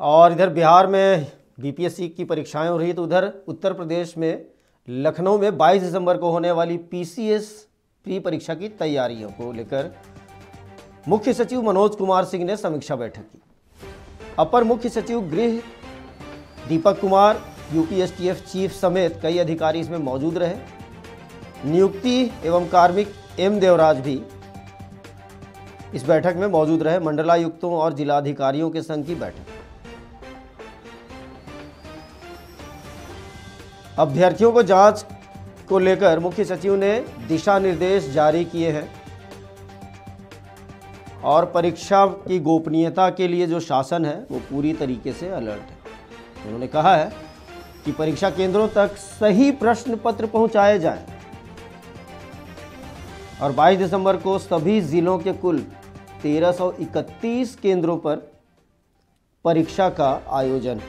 और इधर बिहार में बीपीएससी की परीक्षाएं हो रही, तो उधर उत्तर प्रदेश में लखनऊ में 22 दिसंबर को होने वाली पीसीएस प्री परीक्षा की तैयारियों को लेकर मुख्य सचिव मनोज कुमार सिंह ने समीक्षा बैठक की। अपर मुख्य सचिव गृह दीपक कुमार, यूपीएसटीएफ चीफ समेत कई अधिकारी इसमें मौजूद रहे। नियुक्ति एवं कार्मिक एम देवराज भी इस बैठक में मौजूद रहे। मंडलायुक्तों और जिलाधिकारियों के संघ की बैठक। अभ्यर्थियों को जांच को लेकर मुख्य सचिव ने दिशा निर्देश जारी किए हैं और परीक्षा की गोपनीयता के लिए जो शासन है वो पूरी तरीके से अलर्ट है। उन्होंने कहा है कि परीक्षा केंद्रों तक सही प्रश्न पत्र पहुंचाए जाएं और 22 दिसंबर को सभी जिलों के कुल 1331 केंद्रों पर परीक्षा का आयोजन